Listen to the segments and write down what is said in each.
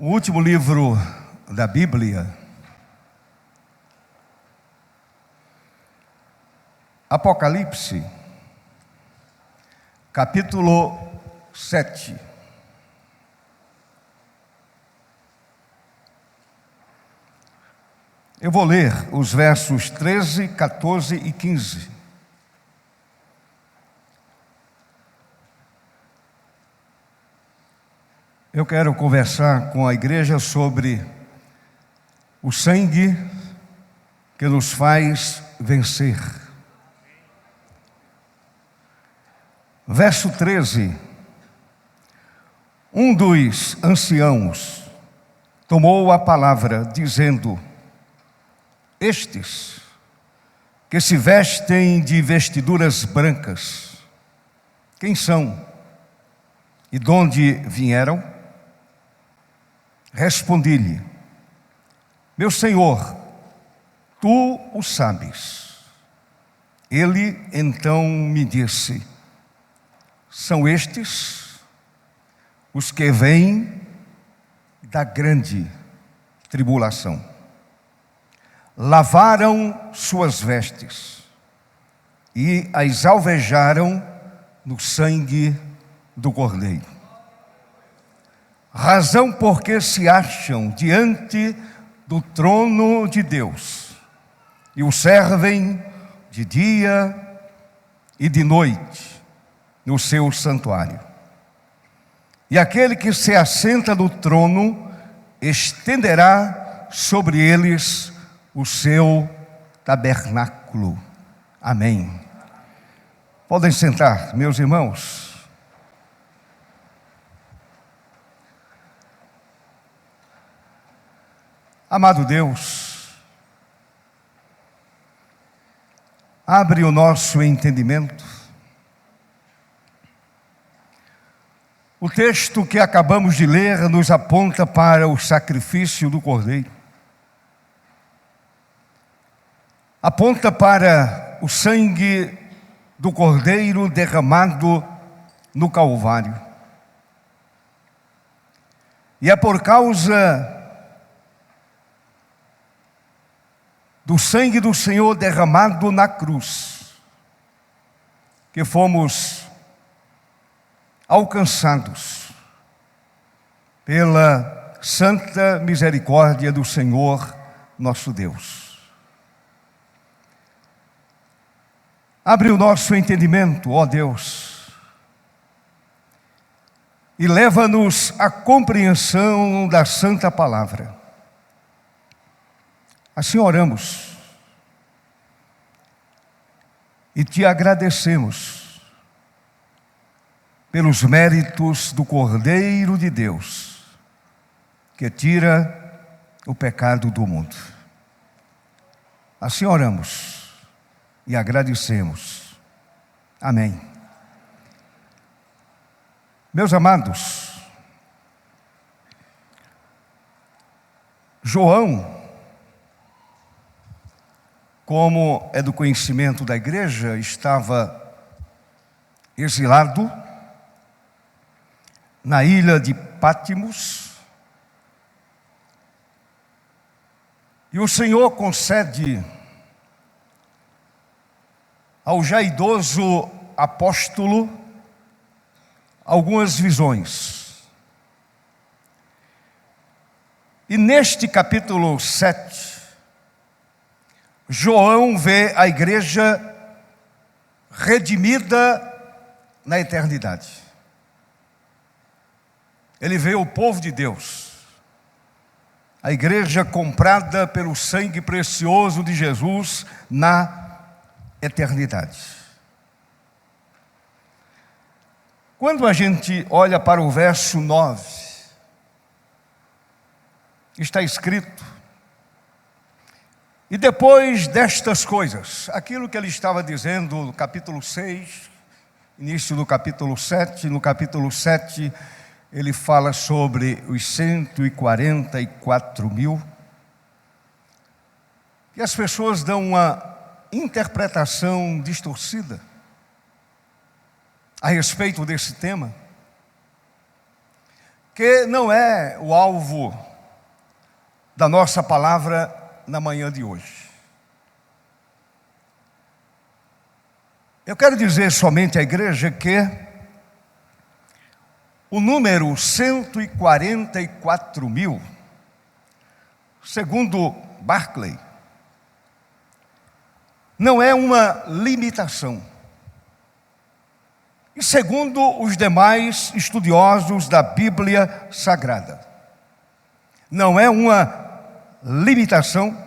O último livro da Bíblia, Apocalipse, capítulo 7. Eu vou ler os versos 13, 14 e 15. Eu quero conversar com a igreja sobre o sangue que nos faz vencer. Verso 13. Um dos anciãos tomou a palavra, dizendo: estes que se vestem de vestiduras brancas, quem são e de onde vieram? Respondi-lhe: meu Senhor, tu o sabes. Ele então me disse: são estes os que vêm da grande tribulação. Lavaram suas vestes e as alvejaram no sangue do Cordeiro. Razão porque se acham diante do trono de Deus e o servem de dia e de noite no seu santuário. E aquele que se assenta no trono estenderá sobre eles o seu tabernáculo. Amém. Podem sentar, meus irmãos. Amado Deus, abre o nosso entendimento. O texto que acabamos de ler nos aponta para o sacrifício do Cordeiro. Aponta para o sangue do Cordeiro derramado no Calvário. E é por causa do sangue do Senhor derramado na cruz que fomos alcançados pela santa misericórdia do Senhor nosso Deus. Abre o nosso entendimento, ó Deus, e leva-nos à compreensão da santa palavra. Assim oramos e te agradecemos pelos méritos do Cordeiro de Deus, que tira o pecado do mundo. Assim oramos e agradecemos. Amém. Meus amados, João, como é do conhecimento da igreja, estava exilado na ilha de Pátimos, e o Senhor concede ao já idoso apóstolo algumas visões. E neste capítulo 7, João vê a igreja redimida na eternidade. Ele vê o povo de Deus, a igreja comprada pelo sangue precioso de Jesus na eternidade. Quando a gente olha para o verso 9, está escrito: e depois destas coisas, aquilo que ele estava dizendo no capítulo 6, início do capítulo 7, no capítulo 7 ele fala sobre os 144 mil, e as pessoas dão uma interpretação distorcida a respeito desse tema, que não é o alvo da nossa palavra na manhã de hoje. Eu quero dizer somente à igreja que o número 144 mil, segundo Barclay, não é uma limitação. E segundo os demais estudiosos da Bíblia Sagrada, não é uma limitação,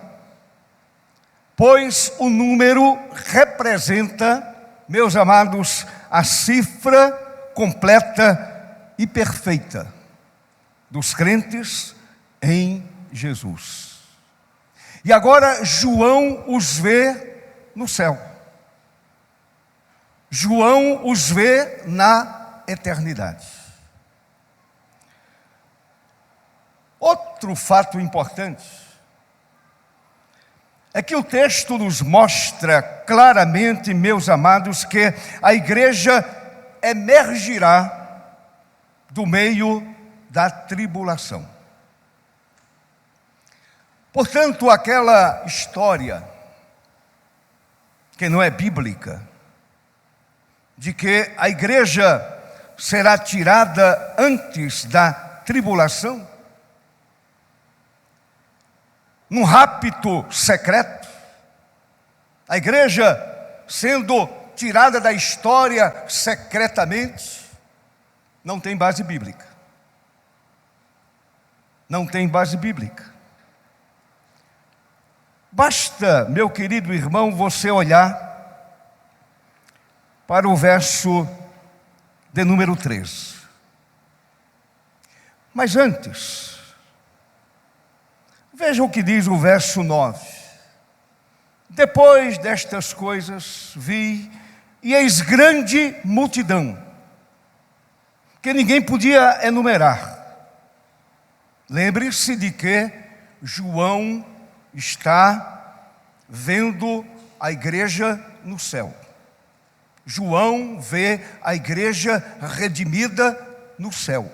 pois o número representa, meus amados, a cifra completa e perfeita dos crentes em Jesus. E agora João os vê no céu. João os vê na eternidade. Outro fato importante é que o texto nos mostra claramente, meus amados, que a igreja emergirá do meio da tribulação. Portanto, aquela história que não é bíblica, de que a igreja será tirada antes da tribulação, num rapto secreto, a igreja sendo tirada da história secretamente, não tem base bíblica. Não tem base bíblica. Basta, meu querido irmão, você olhar para o verso de número 13. Mas antes, veja o que diz o verso 9. Depois destas coisas vi, e eis grande multidão, que ninguém podia enumerar. Lembre-se de que João está vendo a igreja no céu. João vê a igreja redimida no céu.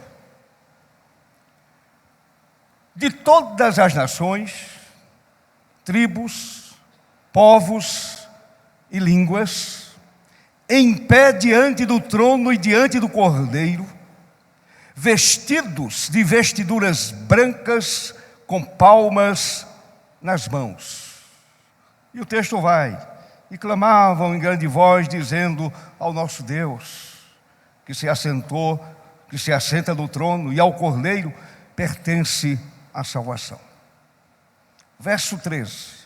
De todas as nações, tribos, povos e línguas, em pé diante do trono e diante do Cordeiro, vestidos de vestiduras brancas, com palmas nas mãos. E o texto vai: e clamavam em grande voz, dizendo ao nosso Deus, que se assentou, que se assenta no trono, e ao Cordeiro pertence a salvação. Verso 13.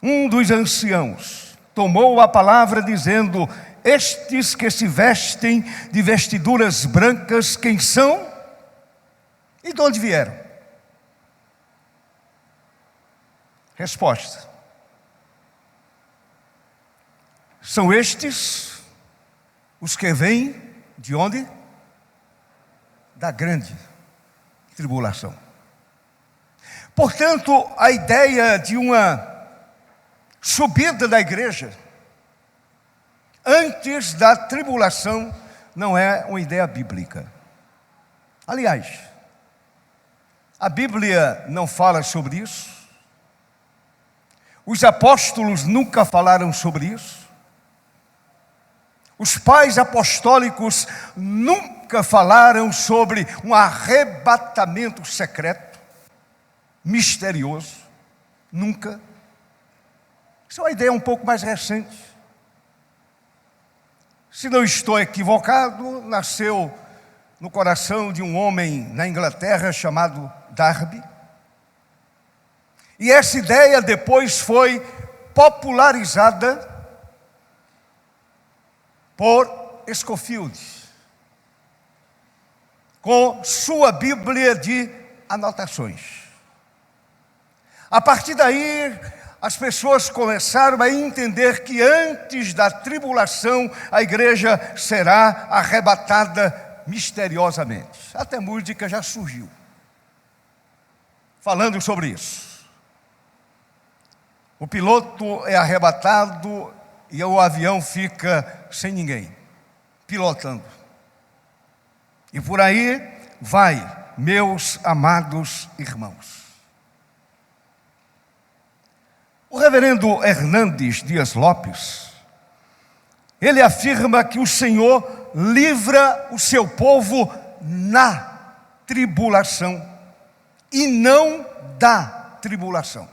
Um dos anciãos tomou a palavra, dizendo: estes que se vestem de vestiduras brancas, quem são e de onde vieram? Resposta: são estes os que vêm de onde? Da grande tribulação. Portanto, a ideia de uma subida da igreja antes da tribulação não é uma ideia bíblica. Aliás, a Bíblia não fala sobre isso. Os apóstolos nunca falaram sobre isso. Os pais apostólicos nunca falaram sobre um arrebatamento secreto, misterioso. Nunca. Isso é uma ideia um pouco mais recente. Se não estou equivocado, nasceu no coração de um homem na Inglaterra chamado Darby. E essa ideia depois foi popularizada por Scofield, com sua Bíblia de anotações. A partir daí, as pessoas começaram a entender que antes da tribulação a igreja será arrebatada misteriosamente. Até música já surgiu falando sobre isso. O piloto é arrebatado e o avião fica sem ninguém, pilotando. E por aí vai, meus amados irmãos. O reverendo Hernandes Dias Lopes, ele afirma que o Senhor livra o seu povo na tribulação e não da tribulação.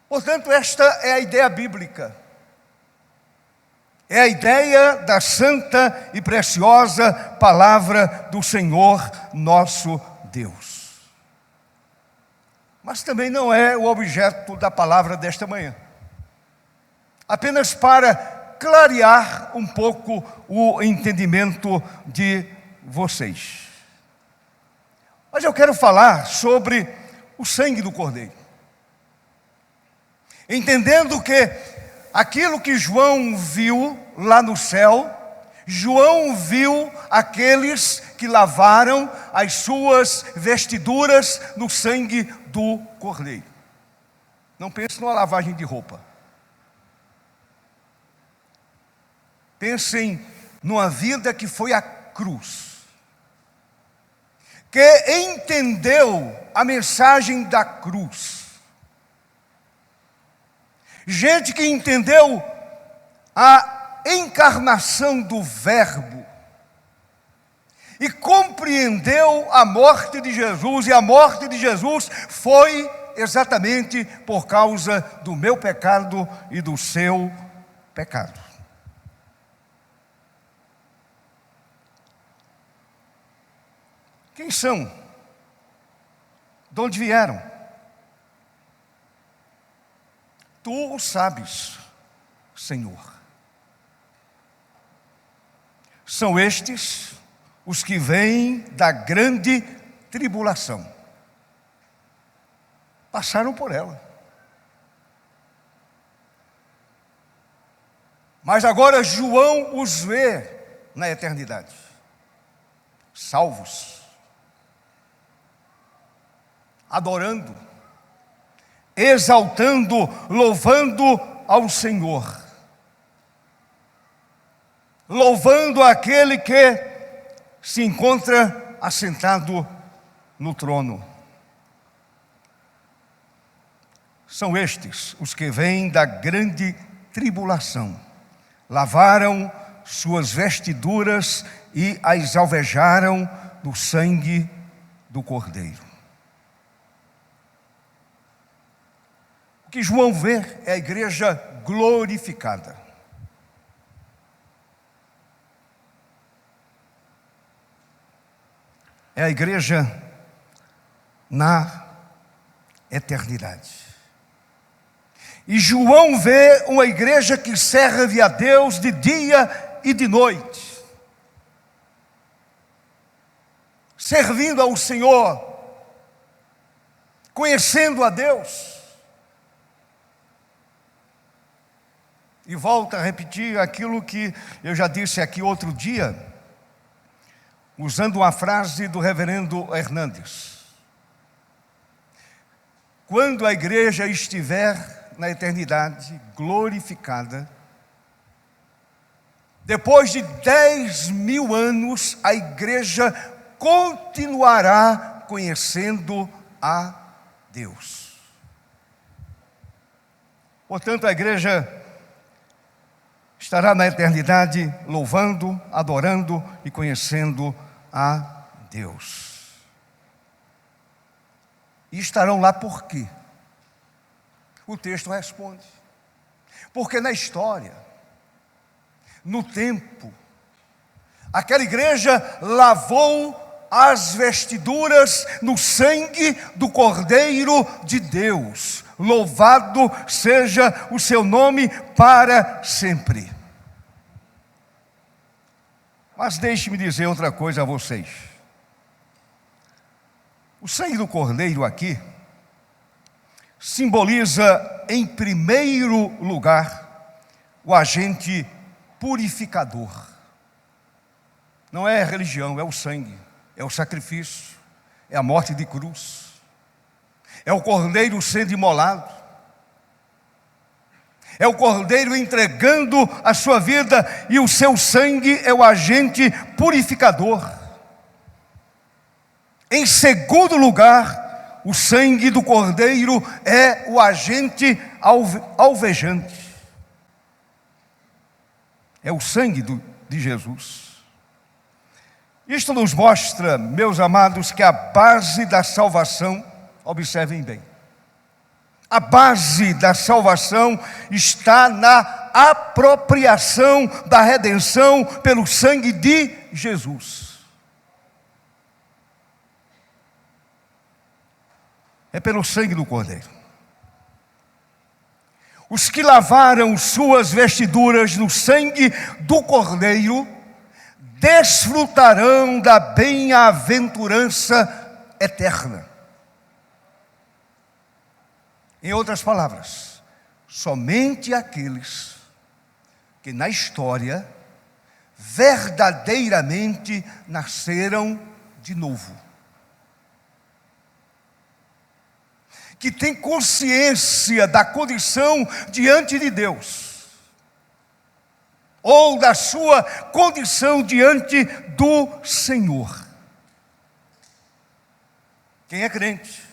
Portanto, esta é a ideia bíblica. É a ideia da santa e preciosa palavra do Senhor nosso Deus. Mas também não é o objeto da palavra desta manhã. Apenas para clarear um pouco o entendimento de vocês. Mas eu quero falar sobre o sangue do Cordeiro. Entendendo que aquilo que João viu lá no céu, João viu aqueles que lavaram as suas vestiduras no sangue do Cordeiro. Não pense numa lavagem de roupa. Pensem numa vida que foi a cruz, que entendeu a mensagem da cruz. Gente que entendeu a encarnação do Verbo e compreendeu a morte de Jesus, e a morte de Jesus foi exatamente por causa do meu pecado e do seu pecado. Quem são? De onde vieram? Tu o sabes, Senhor. São estes os que vêm da grande tribulação. Passaram por ela. Mas agora João os vê na eternidade, salvos, adorando, exaltando, louvando ao Senhor, louvando aquele que se encontra assentado no trono. São estes os que vêm da grande tribulação, lavaram suas vestiduras e as alvejaram no sangue do Cordeiro. O que João vê é a igreja glorificada. É a igreja na eternidade. E João vê uma igreja que serve a Deus de dia e de noite, servindo ao Senhor, conhecendo a Deus. E volto a repetir aquilo que eu já disse aqui outro dia, usando uma frase do reverendo Hernandes. Quando a igreja estiver na eternidade glorificada, depois de 10.000 anos, a igreja continuará conhecendo a Deus. Portanto, a igreja estará na eternidade louvando, adorando e conhecendo a Deus. E estarão lá por quê? O texto responde. Porque na história, no tempo, aquela igreja lavou as vestiduras no sangue do Cordeiro de Deus. Louvado seja o seu nome para sempre. Mas deixe-me dizer outra coisa a vocês. O sangue do Cordeiro aqui simboliza, em primeiro lugar, o agente purificador. Não é a religião, é o sangue, é o sacrifício, é a morte de cruz, é o Cordeiro sendo imolado. É o Cordeiro entregando a sua vida, e o seu sangue é o agente purificador. Em segundo lugar, o sangue do Cordeiro é o agente alvejante. É o sangue de Jesus. Isto nos mostra, meus amados, que a base da salvação, observem bem, a base da salvação está na apropriação da redenção pelo sangue de Jesus. É pelo sangue do Cordeiro. Os que lavaram suas vestiduras no sangue do Cordeiro desfrutarão da bem-aventurança eterna. Em outras palavras, somente aqueles que na história verdadeiramente nasceram de novo, que têm consciência da condição diante de Deus, ou da sua condição diante do Senhor. Quem é crente,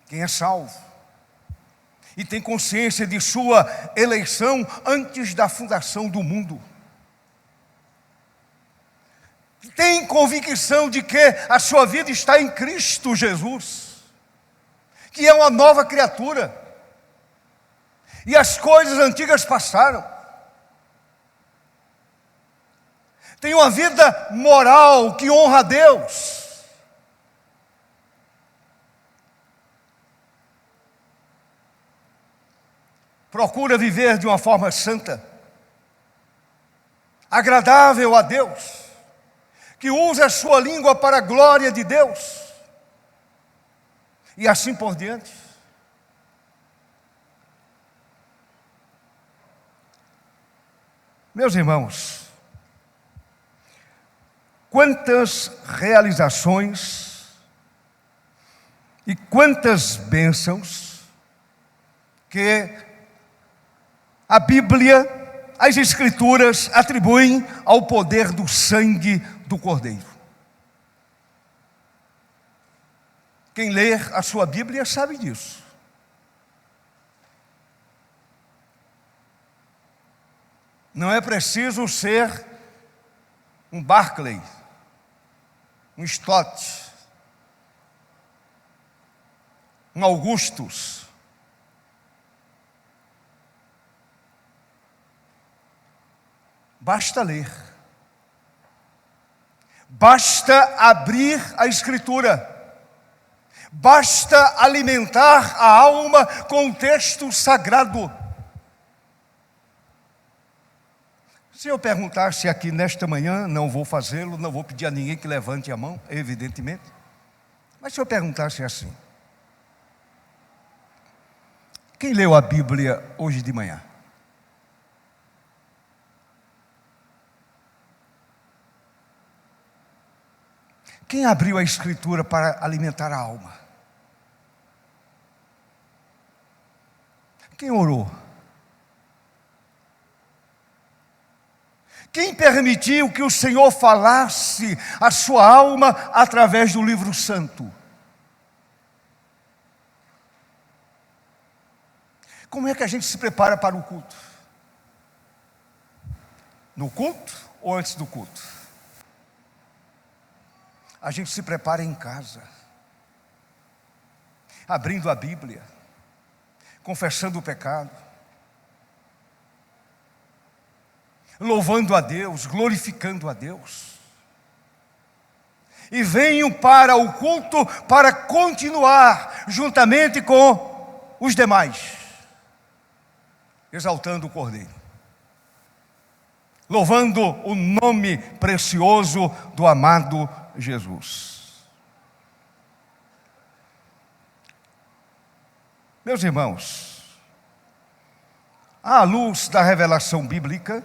quem é salvo, e tem consciência de sua eleição antes da fundação do mundo, tem convicção de que a sua vida está em Cristo Jesus, que é uma nova criatura, e as coisas antigas passaram. Tem uma vida moral que honra a Deus. Procura viver de uma forma santa, agradável a Deus, que usa a sua língua para a glória de Deus, e assim por diante. Meus irmãos, quantas realizações e quantas bênçãos que a Bíblia, as Escrituras atribuem ao poder do sangue do Cordeiro. Quem lê a sua Bíblia sabe disso. Não é preciso ser um Barclay, um Stott, um Augustus. Basta ler. Basta abrir a Escritura. Basta alimentar a alma com o texto sagrado. Se eu perguntasse aqui nesta manhã, não vou fazê-lo, não vou pedir a ninguém que levante a mão, evidentemente. Mas se eu perguntasse assim: quem leu a Bíblia hoje de manhã? Quem abriu a Escritura para alimentar a alma? Quem orou? Quem permitiu que o Senhor falasse a sua alma através do livro santo? Como é que a gente se prepara para o culto? No culto ou antes do culto? A gente se prepara em casa, abrindo a Bíblia, confessando o pecado, louvando a Deus, glorificando a Deus. E venho para o culto para continuar juntamente com os demais, exaltando o Cordeiro, louvando o nome precioso do amado Jesus. Meus irmãos, à luz da revelação bíblica,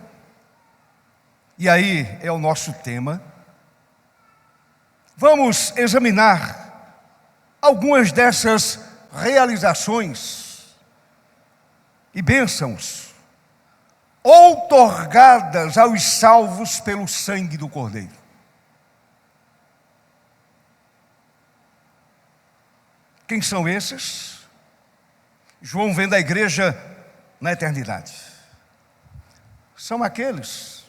e aí é o nosso tema, vamos examinar algumas dessas realizações e bênçãos outorgadas aos salvos pelo sangue do Cordeiro. Quem são esses? João vem da igreja na eternidade. São aqueles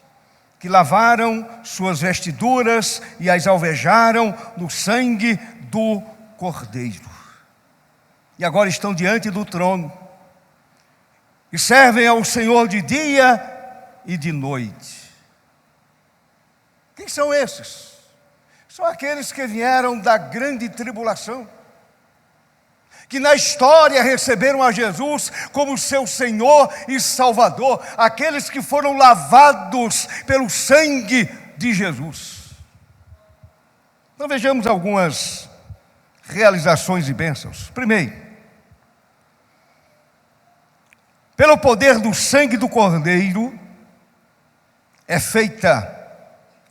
que lavaram suas vestiduras e as alvejaram no sangue do Cordeiro. E agora estão diante do trono e servem ao Senhor de dia e de noite. Quem são esses? São aqueles que vieram da grande tribulação, que na história receberam a Jesus como seu Senhor e Salvador, aqueles que foram lavados pelo sangue de Jesus. Então vejamos algumas realizações e bênçãos. Primeiro, pelo poder do sangue do Cordeiro, é feita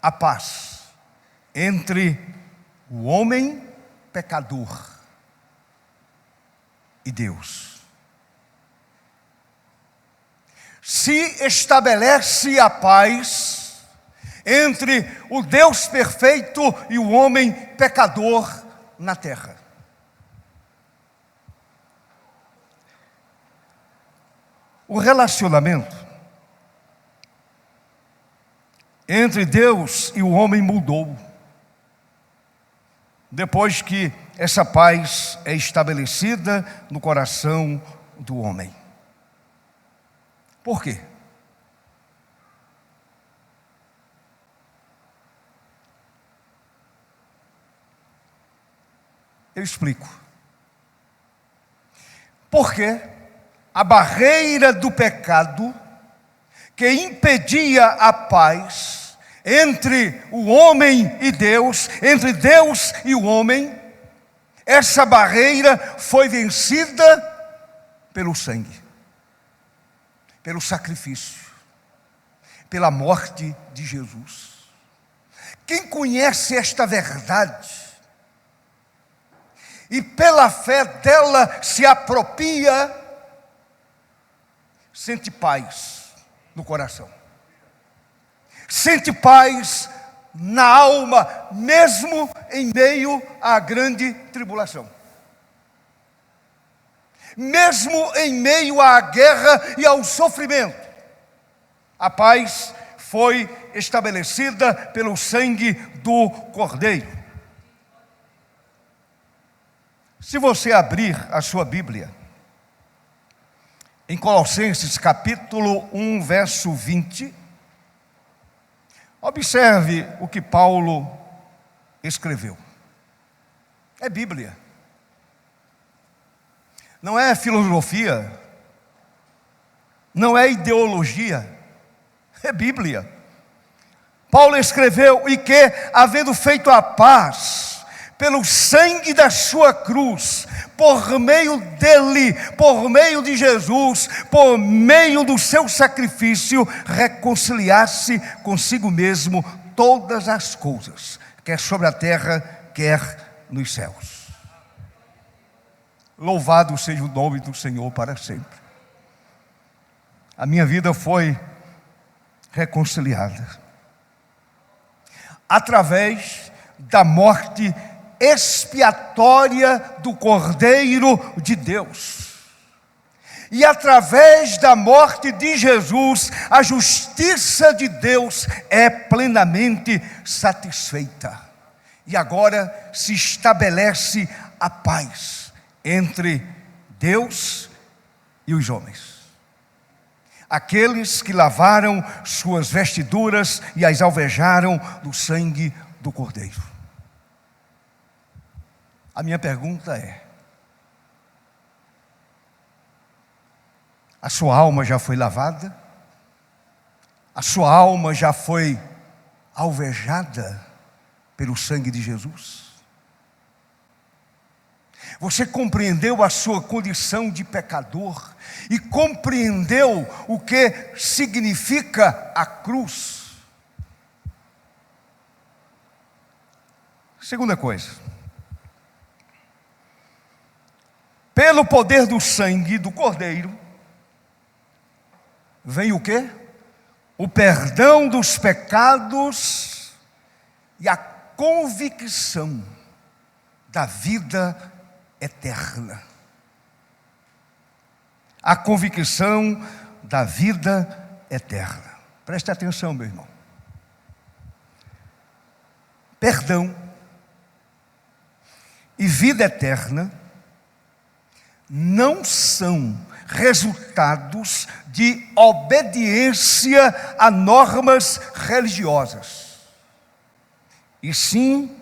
a paz entre o homem pecador e Deus. Se estabelece a paz entre o Deus perfeito e o homem pecador na terra. O relacionamento entre Deus e o homem mudou depois que essa paz é estabelecida no coração do homem. Por quê? Eu explico. Porque a barreira do pecado que impedia a paz entre o homem e Deus, entre Deus e o homem, essa barreira foi vencida pelo sangue, pelo sacrifício, pela morte de Jesus. Quem conhece esta verdade e pela fé dela se apropria, sente paz no coração, sente paz na alma, mesmo em meio à grande tribulação, mesmo em meio à guerra e ao sofrimento. A paz foi estabelecida pelo sangue do Cordeiro. Se você abrir a sua Bíblia em Colossenses capítulo 1, verso 20, observe o que Paulo escreveu. É Bíblia. Não é filosofia. Não é ideologia. É Bíblia. Paulo escreveu: e que, havendo feito a paz pelo sangue da sua cruz, por meio dele, por meio de Jesus, por meio do seu sacrifício, reconciliasse consigo mesmo todas as coisas, quer sobre a terra, quer nos céus. Louvado seja o nome do Senhor para sempre. A minha vida foi reconciliada através da morte expiatória do Cordeiro de Deus. E através da morte de Jesus, a justiça de Deus é plenamente satisfeita. E agora se estabelece a paz entre Deus e os homens. Aqueles que lavaram suas vestiduras e as alvejaram no sangue do Cordeiro. A minha pergunta é: a sua alma já foi lavada? A sua alma já foi alvejada pelo sangue de Jesus? Você compreendeu a sua condição de pecador e compreendeu o que significa a cruz? Segunda coisa, pelo poder do sangue do Cordeiro, vem o quê? O perdão dos pecados e a convicção da vida eterna. A convicção da vida eterna. Preste atenção, meu irmão. Perdão e vida eterna não são resultados de obediência a normas religiosas, e sim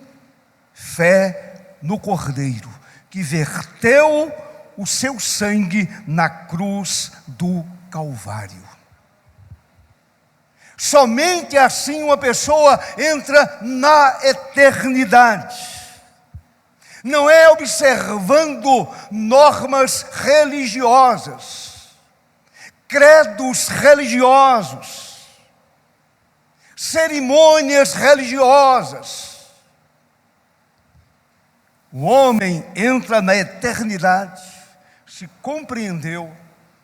fé no Cordeiro, que verteu o seu sangue na cruz do Calvário. Somente assim uma pessoa entra na eternidade. Não é observando normas religiosas, credos religiosos, cerimônias religiosas. O homem entra na eternidade se compreendeu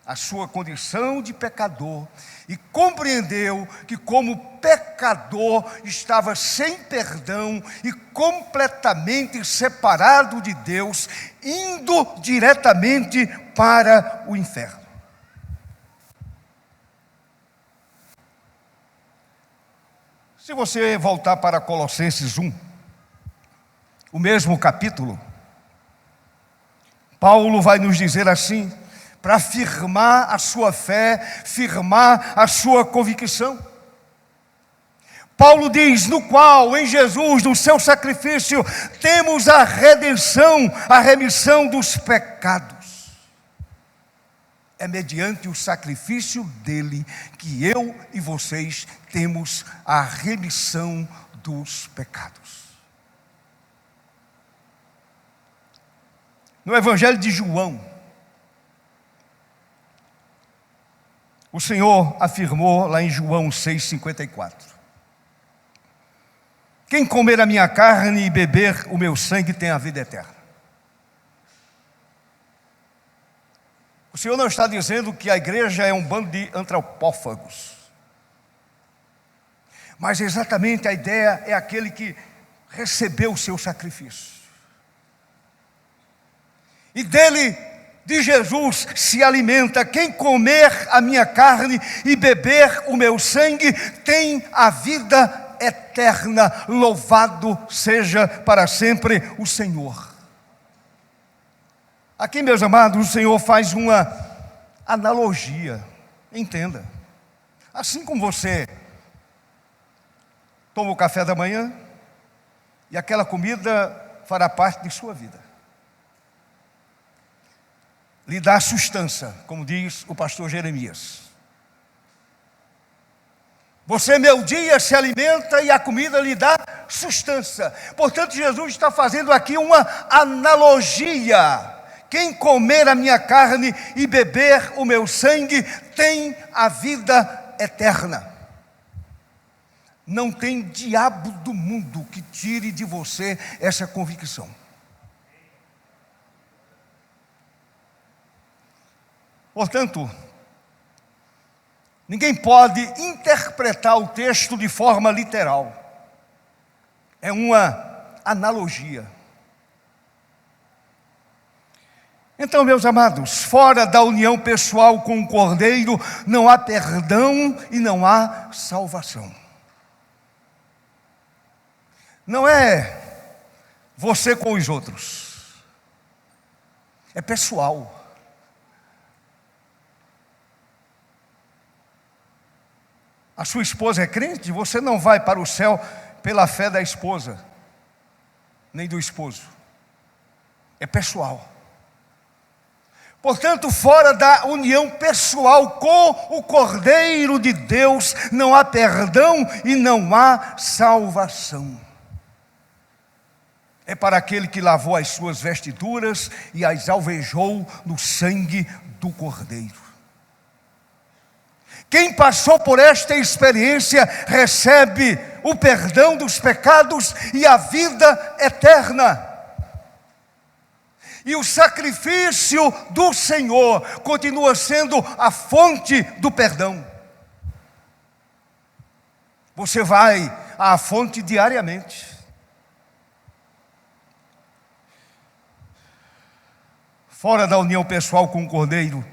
a sua condição de pecador e compreendeu que, como pecador, estava sem perdão e completamente separado de Deus, indo diretamente para o inferno. Se você voltar para Colossenses 1, o mesmo capítulo, Paulo vai nos dizer assim, para firmar a sua fé, firmar a sua convicção. Paulo diz, no qual, em Jesus, no seu sacrifício, temos a redenção, a remissão dos pecados. É mediante o sacrifício dele que eu e vocês temos a remissão dos pecados. No Evangelho de João, o Senhor afirmou lá em João 6,54: quem comer a minha carne e beber o meu sangue tem a vida eterna. O Senhor não está dizendo que a igreja é um bando de antropófagos, mas exatamente a ideia é aquele que recebeu o seu sacrifício. E dele, de Jesus, se alimenta. Quem comer a minha carne e beber o meu sangue tem a vida eterna. Louvado seja para sempre o Senhor. Aqui, meus amados, o Senhor faz uma analogia. Entenda. Assim como você toma o café da manhã e aquela comida fará parte de sua vida, lhe dá sustância, como diz o pastor Jeremias. Você, meu dia, se alimenta e a comida lhe dá sustância. Portanto, Jesus está fazendo aqui uma analogia. Quem comer a minha carne e beber o meu sangue tem a vida eterna. Não tem diabo do mundo que tire de você essa convicção. Portanto, ninguém pode interpretar o texto de forma literal. É uma analogia. Então, meus amados, fora da união pessoal com o Cordeiro, não há perdão e não há salvação. Não é você com os outros. É pessoal. A sua esposa é crente, você não vai para o céu pela fé da esposa, nem do esposo. É pessoal. Portanto, fora da união pessoal com o Cordeiro de Deus, não há perdão e não há salvação. É para aquele que lavou as suas vestiduras e as alvejou no sangue do Cordeiro. Quem passou por esta experiência recebe o perdão dos pecados e a vida eterna. E o sacrifício do Senhor continua sendo a fonte do perdão. Você vai à fonte diariamente. Fora da união pessoal com o Cordeiro,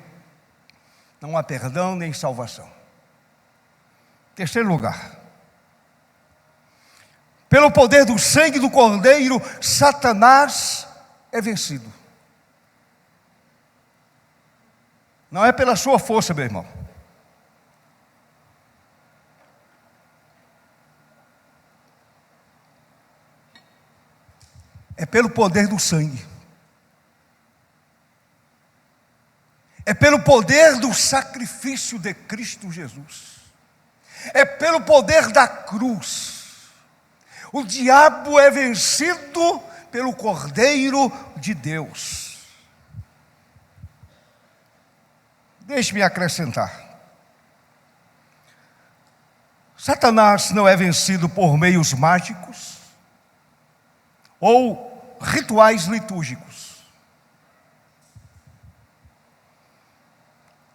não há perdão nem salvação. Terceiro lugar. Pelo poder do sangue do Cordeiro, Satanás é vencido. Não é pela sua força, meu irmão. É pelo poder do sangue. É pelo poder do sacrifício de Cristo Jesus. É pelo poder da cruz. O diabo é vencido pelo Cordeiro de Deus. Deixe-me acrescentar. Satanás não é vencido por meios mágicos ou rituais litúrgicos,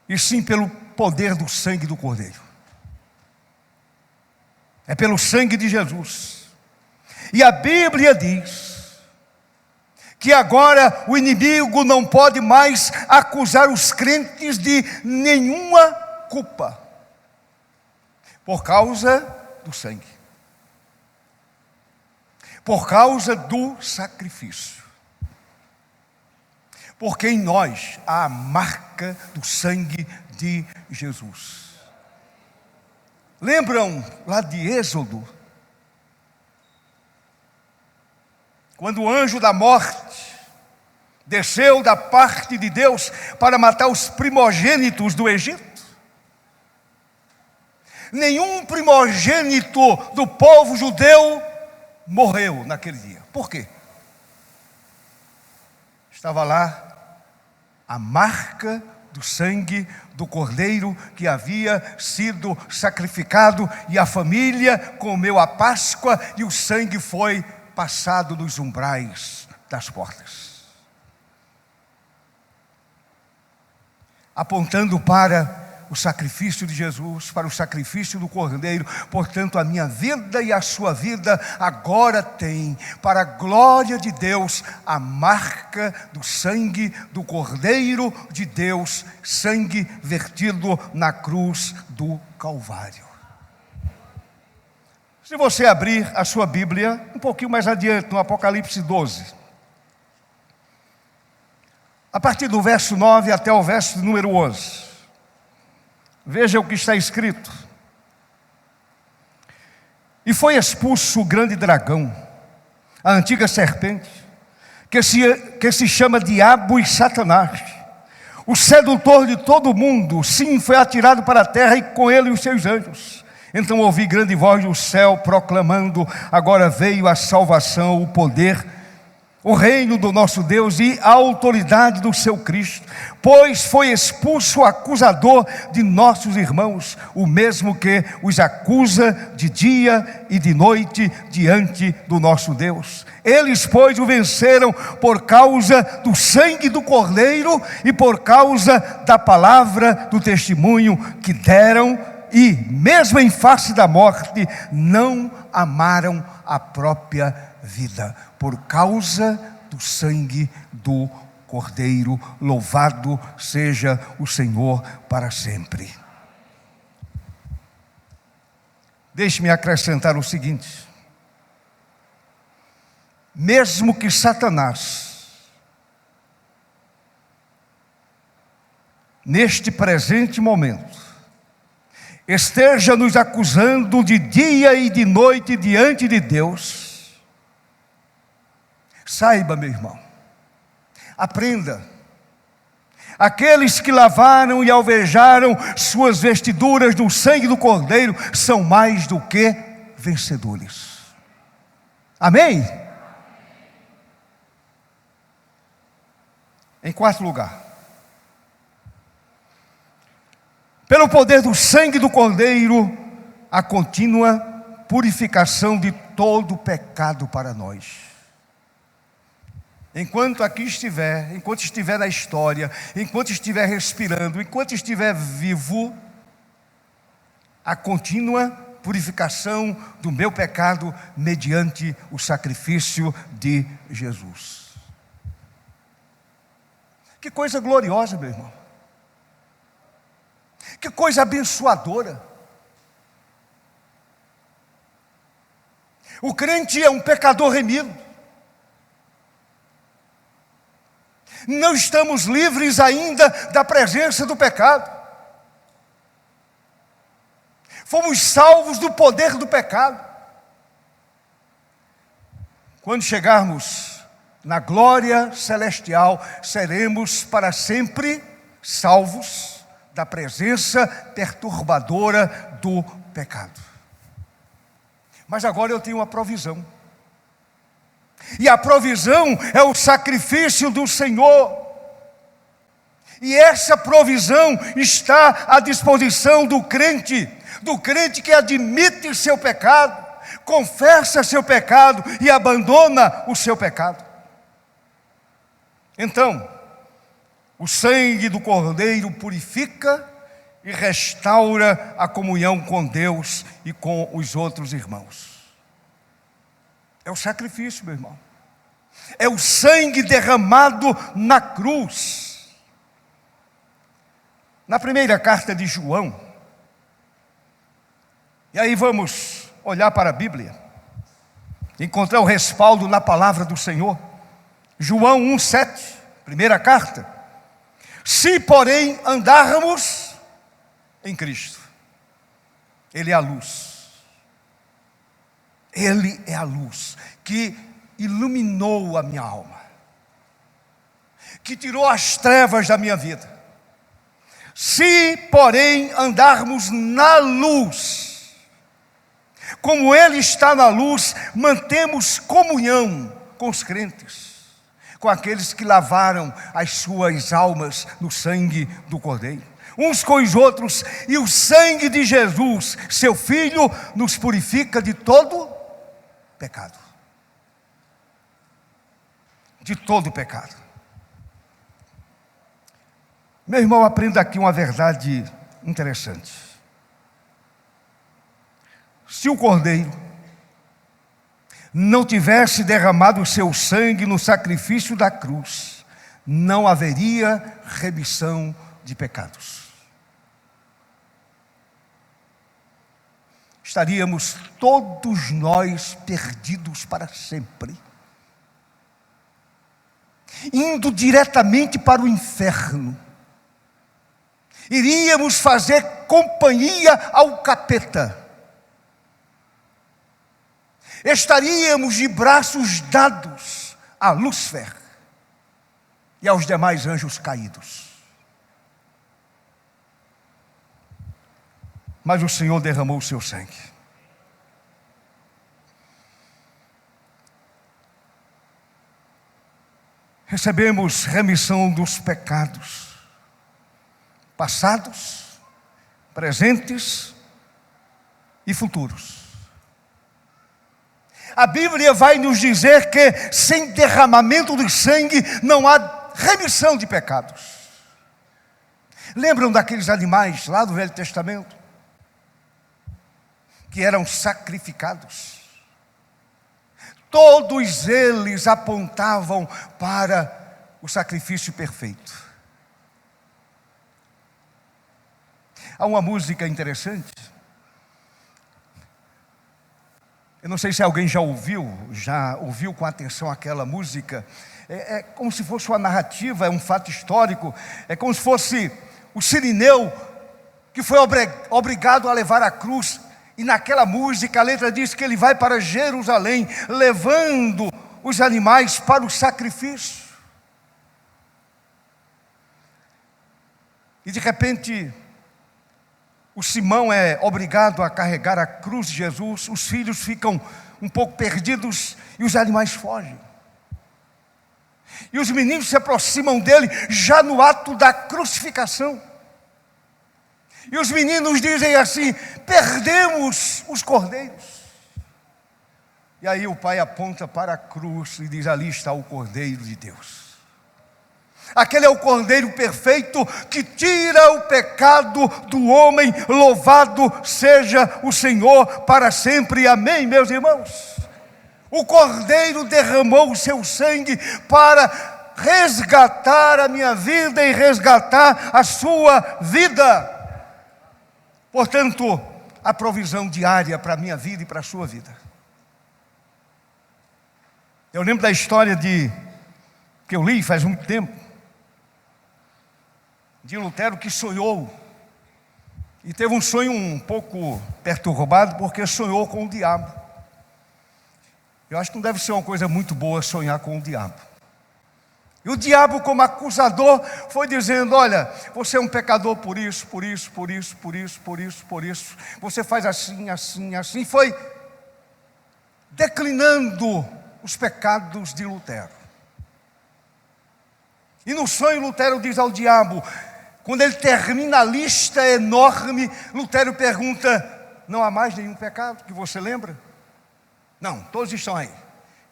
e sim pelo poder do sangue do Cordeiro. É pelo sangue de Jesus. E a Bíblia diz que agora o inimigo não pode mais acusar os crentes de nenhuma culpa, por causa do sangue, por causa do sacrifício. Porque em nós há a marca do sangue de Jesus. Lembram lá de Êxodo? Quando o anjo da morte desceu da parte de Deus para matar os primogênitos do Egito? Nenhum primogênito do povo judeu morreu naquele dia. Por quê? Estava lá a marca do sangue do Cordeiro que havia sido sacrificado, e a família comeu a Páscoa, e o sangue foi passado nos umbrais das portas, apontando para o sacrifício de Jesus, para o sacrifício do Cordeiro. Portanto, a minha vida e a sua vida agora tem, para a glória de Deus, a marca do sangue do Cordeiro de Deus, sangue vertido na cruz do Calvário. Se você abrir a sua Bíblia, um pouquinho mais adiante, no Apocalipse 12, a partir do verso 9 até o verso número 11, veja o que está escrito. E foi expulso o grande dragão, a antiga serpente, que se chama Diabo e Satanás, o sedutor de todo mundo. Sim, foi atirado para a terra, e com ele os seus anjos. Então ouvi grande voz do céu proclamando: agora veio a salvação, o poder, o reino do nosso Deus e a autoridade do seu Cristo, pois foi expulso o acusador de nossos irmãos, o mesmo que os acusa de dia e de noite diante do nosso Deus. Eles, pois, o venceram por causa do sangue do Cordeiro e por causa da palavra do testemunho que deram, e mesmo em face da morte não amaram a própria vida. Por causa do sangue do Cordeiro, louvado seja o Senhor para sempre. Deixe-me acrescentar o seguinte: mesmo que Satanás, neste presente momento, esteja nos acusando de dia e de noite diante de Deus, saiba, meu irmão, aprenda. Aqueles que lavaram e alvejaram suas vestiduras no sangue do Cordeiro são mais do que vencedores. Amém? Em quarto lugar, pelo poder do sangue do Cordeiro, a contínua purificação de todo pecado para nós. enquanto aqui estiver, enquanto estiver na história, enquanto estiver respirando, enquanto estiver vivo, a contínua purificação do meu pecado mediante o sacrifício de Jesus. Que coisa gloriosa, meu irmão. Que coisa abençoadora. O crente é um pecador remido. Não estamos livres ainda da presença do pecado. Fomos salvos do poder do pecado. Quando chegarmos na glória celestial, seremos para sempre salvos da presença perturbadora do pecado. Mas agora eu tenho uma provisão. E a provisão é o sacrifício do Senhor. E essa provisão está à disposição do crente que admite seu pecado, confessa seu pecado e abandona o seu pecado. Então, o sangue do Cordeiro purifica e restaura a comunhão com Deus e com os outros irmãos. É o sacrifício, meu irmão. É o sangue derramado na cruz. Na primeira carta de João, e aí vamos olhar para a Bíblia, encontrar o respaldo na palavra do Senhor. João 1,7, primeira carta. Se, porém, andarmos em Cristo, Ele é a luz. Ele é a luz que iluminou a minha alma, que tirou as trevas da minha vida. Se, porém, andarmos na luz, como Ele está na luz, mantemos comunhão com os crentes, com aqueles que lavaram as suas almas no sangue do Cordeiro, uns com os outros, e o sangue de Jesus, seu Filho, nos purifica de todo pecado. De todo pecado. Meu irmão, aprenda aqui uma verdade interessante. Se o Cordeiro não tivesse derramado o seu sangue no sacrifício da cruz, não haveria remissão de pecados. Estaríamos todos nós perdidos para sempre, indo diretamente para o inferno. Iríamos fazer companhia ao capeta. Estaríamos de braços dados a Lúcifer e aos demais anjos caídos. Mas o Senhor derramou o seu sangue. Recebemos remissão dos pecados passados, presentes e futuros. A Bíblia vai nos dizer que sem derramamento de sangue não há remissão de pecados. Lembram daqueles animais lá do Velho Testamento? Que eram sacrificados. Todos eles apontavam para o sacrifício perfeito. Há uma música interessante. Eu não sei se alguém já ouviu com atenção aquela música. É como se fosse uma narrativa, é um fato histórico. É como se fosse o sirineu que foi obrigado a levar a cruz. E naquela música a letra diz que ele vai para Jerusalém, levando os animais para o sacrifício. E de repente, o Simão é obrigado a carregar a cruz de Jesus, os filhos ficam um pouco perdidos e os animais fogem. E os meninos se aproximam dele já no ato da crucificação. E os meninos dizem assim: perdemos os cordeiros. E aí o pai aponta para a cruz e diz: ali está o Cordeiro de Deus. Aquele é o Cordeiro perfeito que tira o pecado do homem. Louvado seja o Senhor para sempre. Amém, meus irmãos. O Cordeiro derramou o seu sangue para resgatar a minha vida e resgatar a sua vida. Portanto, a provisão diária para a minha vida e para a sua vida. Eu lembro da história que eu li faz muito tempo, de Lutero, que sonhou, e teve um sonho um pouco perturbado, porque sonhou com o diabo. Eu acho que não deve ser uma coisa muito boa sonhar com o diabo. E o diabo, como acusador, foi dizendo: olha, você é um pecador por isso, por isso, por isso, por isso, por isso, por isso. Você faz assim, assim, assim. Foi declinando os pecados de Lutero. E no sonho Lutero diz ao diabo, quando ele termina a lista enorme, Lutero pergunta: não há mais nenhum pecado que você lembra? Não, todos estão aí.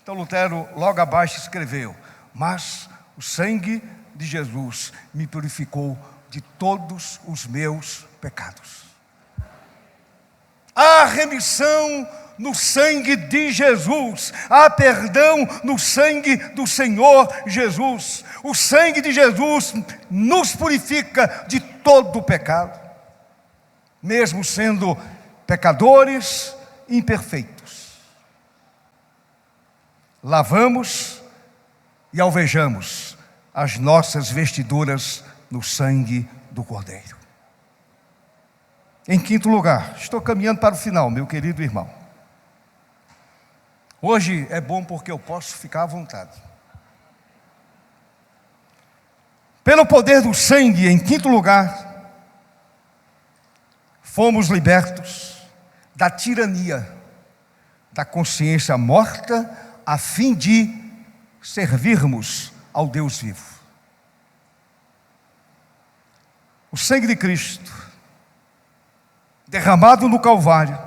Então Lutero logo abaixo escreveu: mas o sangue de Jesus me purificou de todos os meus pecados. Há remissão no sangue de Jesus, há perdão no sangue do Senhor Jesus. O sangue de Jesus nos purifica de todo o pecado, mesmo sendo pecadores imperfeitos. Lavamos e alvejamos as nossas vestiduras no sangue do Cordeiro. Em quinto lugar, estou caminhando para o final, meu querido irmão. Hoje é bom porque eu posso ficar à vontade. Pelo poder do sangue, em quinto lugar, fomos libertos da tirania da consciência morta, a fim de servirmos ao Deus vivo. O sangue de Cristo, derramado no Calvário,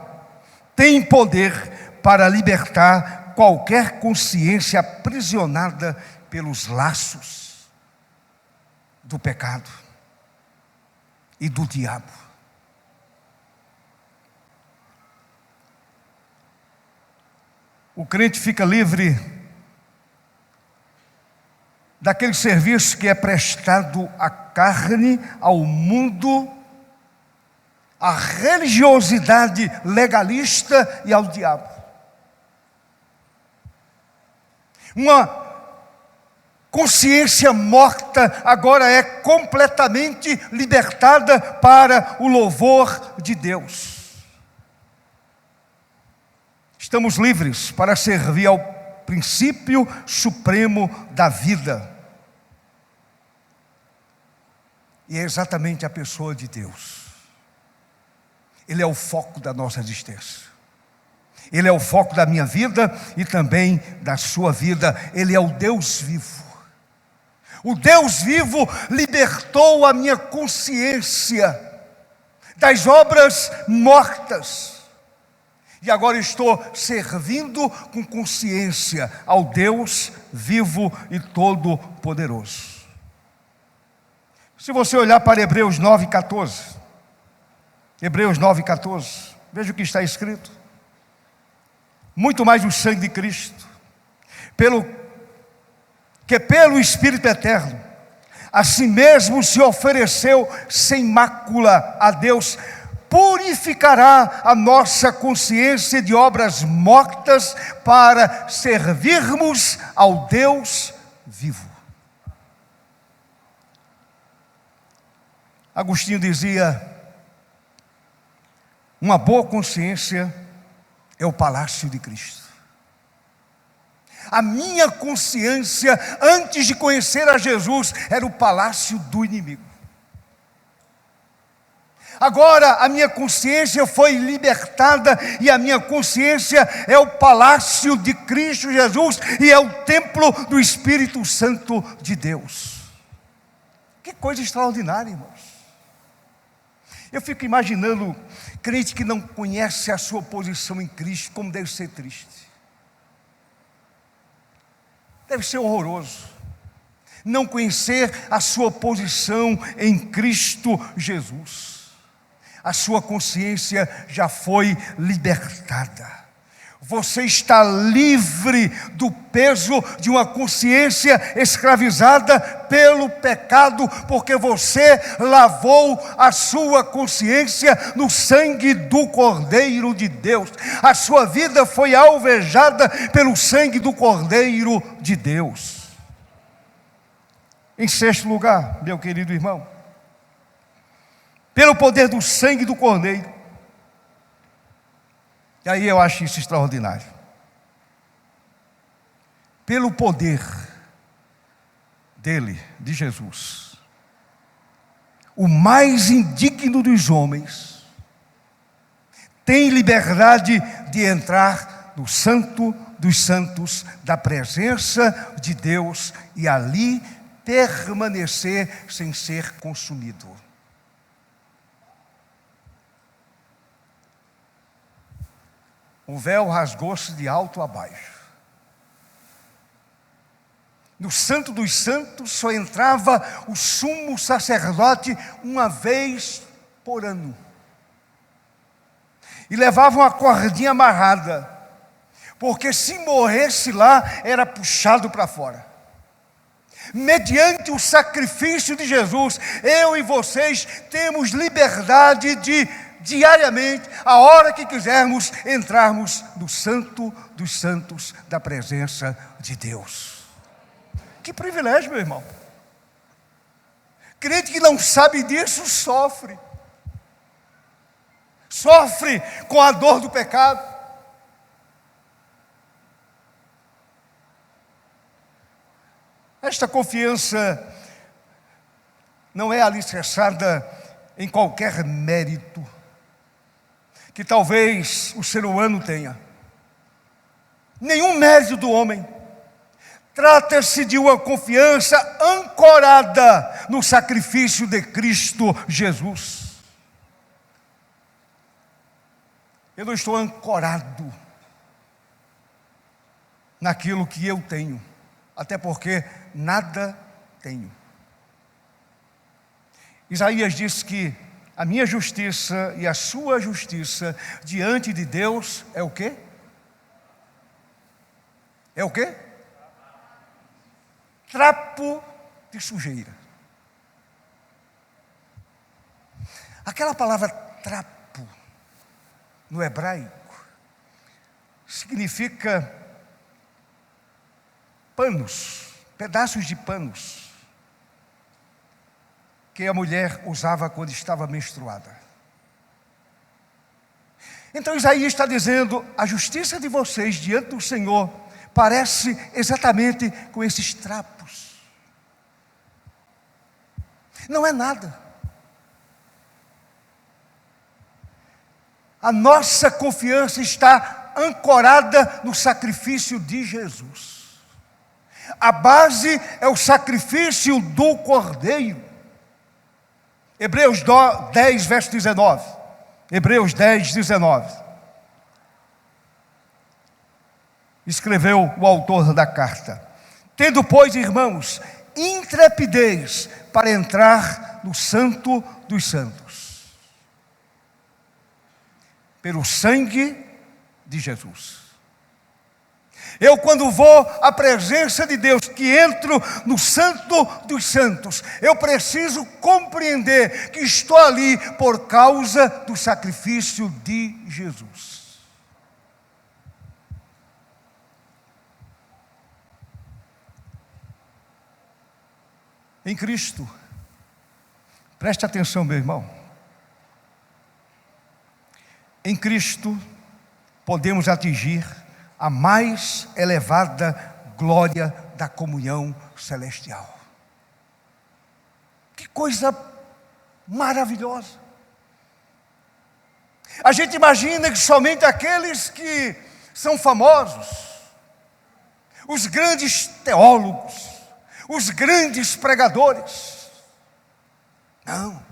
tem poder para libertar qualquer consciência aprisionada pelos laços do pecado e do diabo. O crente fica livre daquele serviço que é prestado à carne, ao mundo, à religiosidade legalista e ao diabo. Uma consciência morta agora é completamente libertada para o louvor de Deus. Estamos livres para servir ao princípio supremo da vida. E é exatamente a pessoa de Deus. Ele é o foco da nossa existência. Ele é o foco da minha vida e também da sua vida. Ele é o Deus vivo. O Deus vivo libertou a minha consciência das obras mortas. E agora estou servindo com consciência ao Deus vivo e todo-poderoso. Se você olhar para Hebreus 9,14, Hebreus 9,14, veja o que está escrito. Muito mais o sangue de Cristo, pelo Espírito eterno, a si mesmo se ofereceu sem mácula a Deus, purificará a nossa consciência de obras mortas para servirmos ao Deus vivo. Agostinho dizia: uma boa consciência é o palácio de Cristo. A minha consciência, antes de conhecer a Jesus, era o palácio do inimigo. Agora a minha consciência foi libertada e a minha consciência é o palácio de Cristo Jesus e é o templo do Espírito Santo de Deus. Que coisa extraordinária, irmãos. Eu fico imaginando crente que não conhece a sua posição em Cristo, como deve ser triste. Deve ser horroroso não conhecer a sua posição em Cristo Jesus. A sua consciência já foi libertada. Você está livre do peso de uma consciência escravizada pelo pecado, porque você lavou a sua consciência no sangue do Cordeiro de Deus. A sua vida foi alvejada pelo sangue do Cordeiro de Deus. Em sexto lugar, meu querido irmão, pelo poder do sangue do Cordeiro. E aí eu acho isso extraordinário. Pelo poder dele, de Jesus, o mais indigno dos homens tem liberdade de entrar no Santo dos Santos, da presença de Deus, e ali permanecer sem ser consumido. O véu rasgou-se de alto a baixo. No Santo dos Santos só entrava o sumo sacerdote uma vez por ano. E levava uma cordinha amarrada, porque se morresse lá, era puxado para fora. Mediante o sacrifício de Jesus, eu e vocês temos liberdade de diariamente, a hora que quisermos, entrarmos no Santo dos Santos, da presença de Deus. Que privilégio, meu irmão. Crente que não sabe disso sofre. Sofre com a dor do pecado. Esta confiança não é alicerçada em qualquer mérito que talvez o ser humano tenha. Nenhum mérito do homem. Trata-se de uma confiança ancorada no sacrifício de Cristo Jesus. Eu não estou ancorado naquilo que eu tenho, até porque nada tenho. Isaías diz que a minha justiça e a sua justiça diante de Deus é o quê? É o quê? Trapo de sujeira. Aquela palavra trapo, no hebraico, significa panos, pedaços de panos, que a mulher usava quando estava menstruada. Então Isaías está dizendo: a justiça de vocês diante do Senhor parece exatamente com esses trapos. Não é nada. A nossa confiança está ancorada no sacrifício de Jesus. A base é o sacrifício do Cordeiro. Hebreus 10, verso 19. Hebreus 10, 19. Escreveu o autor da carta: tendo, pois, irmãos, intrepidez para entrar no Santo dos Santos, pelo sangue de Jesus. Eu, quando vou à presença de Deus, que entro no Santo dos Santos, eu preciso compreender que estou ali por causa do sacrifício de Jesus. Em Cristo, preste atenção, meu irmão. Em Cristo, podemos atingir a mais elevada glória da comunhão celestial. Que coisa maravilhosa! A gente imagina que somente aqueles que são famosos, os grandes teólogos, os grandes pregadores. Não,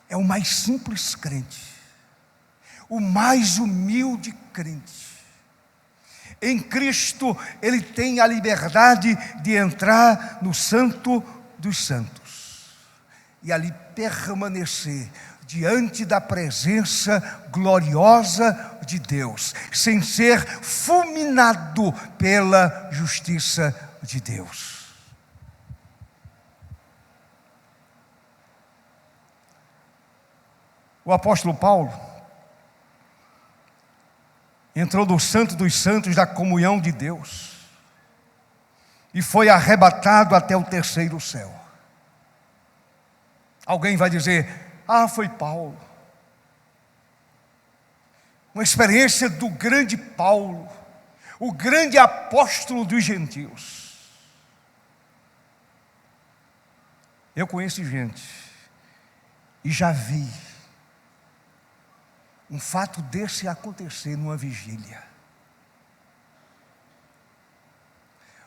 é o mais simples crente, o mais humilde crente. Em Cristo, ele tem a liberdade de entrar no Santo dos Santos e ali permanecer diante da presença gloriosa de Deus, sem ser fulminado pela justiça de Deus. O apóstolo Paulo entrou no Santo dos Santos da comunhão de Deus e foi arrebatado até o terceiro céu. Alguém vai dizer: foi Paulo. Uma experiência do grande Paulo, o grande apóstolo dos gentios. Eu conheço gente e já vi um fato desse acontecer numa vigília.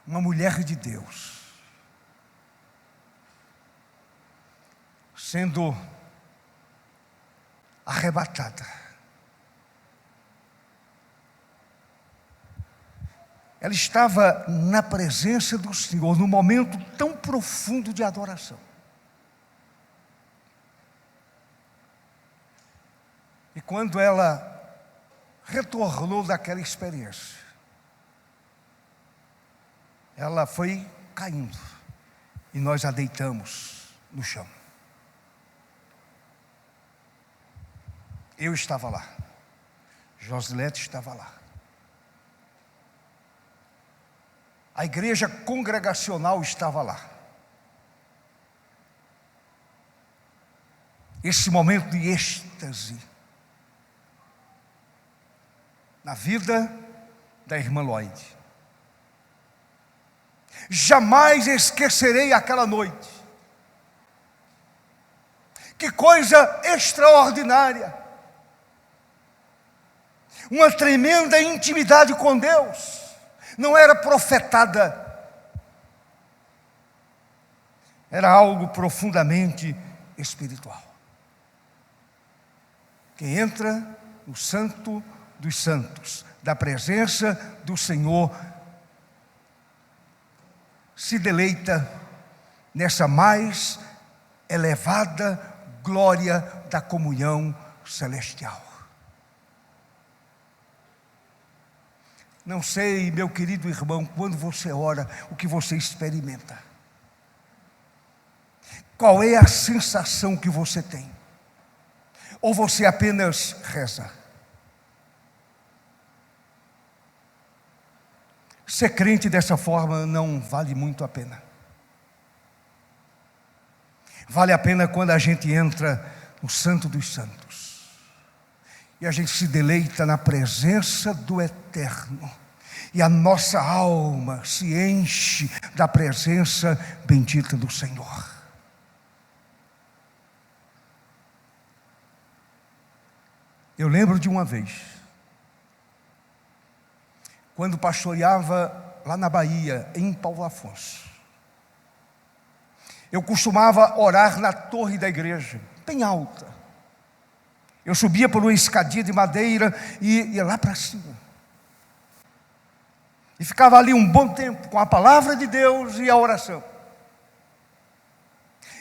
Uma mulher de Deus sendo arrebatada. Ela estava na presença do Senhor, num momento tão profundo de adoração. E quando ela retornou daquela experiência, ela foi caindo e nós a deitamos no chão. Eu estava lá, Josilete estava lá, a igreja congregacional estava lá. Esse momento de êxtase na vida da irmã Lloyd. Jamais esquecerei aquela noite. Que coisa extraordinária. Uma tremenda intimidade com Deus. Não era profetada. Era algo profundamente espiritual. Quem entra no Santo dos Santos, da presença do Senhor, se deleita nessa mais elevada glória da comunhão celestial. Não sei, meu querido irmão, quando você ora, o que você experimenta? Qual é a sensação que você tem? Ou você apenas reza? Ser crente dessa forma não vale muito a pena. Vale a pena quando a gente entra no Santo dos Santos e a gente se deleita na presença do Eterno e a nossa alma se enche da presença bendita do Senhor. Eu lembro de uma vez, quando pastoreava lá na Bahia, em Paulo Afonso. Eu costumava orar na torre da igreja, bem alta. Eu subia por uma escadinha de madeira e ia lá para cima. E ficava ali um bom tempo com a palavra de Deus e a oração.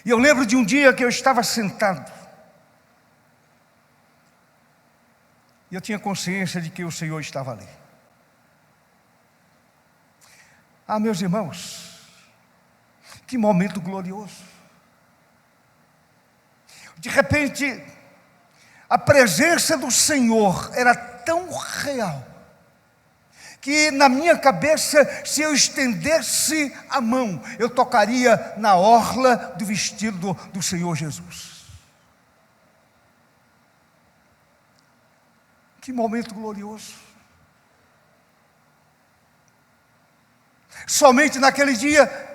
E eu lembro de um dia que eu estava sentado. E eu tinha consciência de que o Senhor estava ali. Meus irmãos, que momento glorioso. De repente, a presença do Senhor era tão real, que na minha cabeça, se eu estendesse a mão, eu tocaria na orla do vestido do Senhor Jesus. Que momento glorioso. Somente naquele dia?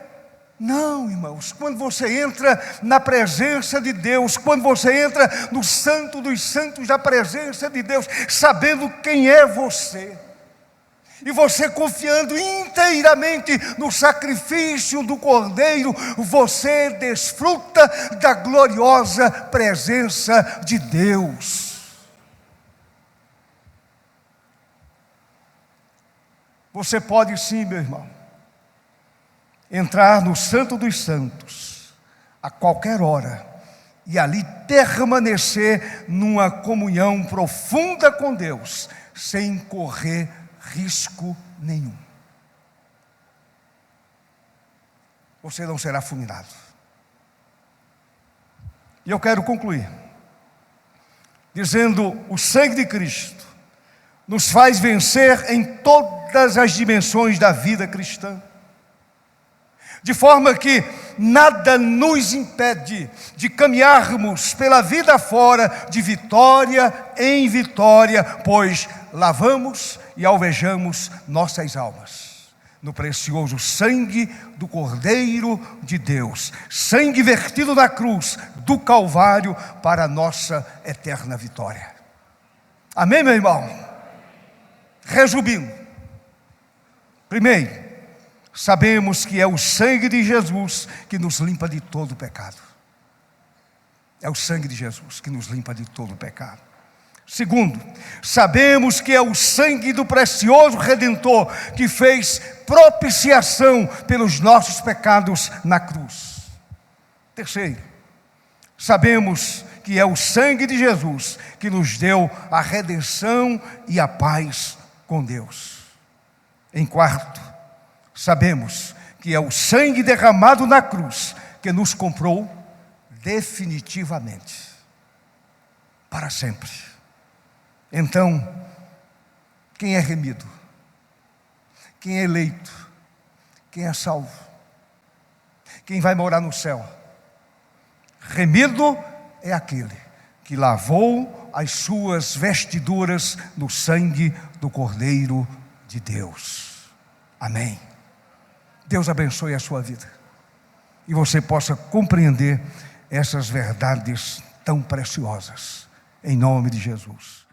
Não, irmãos, quando você entra na presença de Deus, quando você entra no Santo dos Santos da presença de Deus, sabendo quem é você, e você confiando inteiramente no sacrifício do Cordeiro, você desfruta da gloriosa presença de Deus. Você pode sim, meu irmão, entrar no Santo dos Santos a qualquer hora e ali permanecer numa comunhão profunda com Deus, sem correr risco nenhum. Você não será fulminado. E eu quero concluir dizendo: o sangue de Cristo nos faz vencer em todas as dimensões da vida cristã, de forma que nada nos impede de caminharmos pela vida fora, de vitória em vitória, pois lavamos e alvejamos nossas almas no precioso sangue do Cordeiro de Deus, sangue vertido na cruz do Calvário para a nossa eterna vitória. Amém, meu irmão? Resumindo, primeiro, sabemos que é o sangue de Jesus que nos limpa de todo pecado. É o sangue de Jesus que nos limpa de todo pecado. Segundo, sabemos que é o sangue do precioso Redentor que fez propiciação pelos nossos pecados na cruz. Terceiro, sabemos que é o sangue de Jesus que nos deu a redenção e a paz com Deus. Em quarto, sabemos que é o sangue derramado na cruz que nos comprou definitivamente, para sempre. Então, quem é remido? Quem é eleito? Quem é salvo? Quem vai morar no céu? Remido é aquele que lavou as suas vestiduras no sangue do Cordeiro de Deus. Amém. Deus abençoe a sua vida e você possa compreender essas verdades tão preciosas, em nome de Jesus.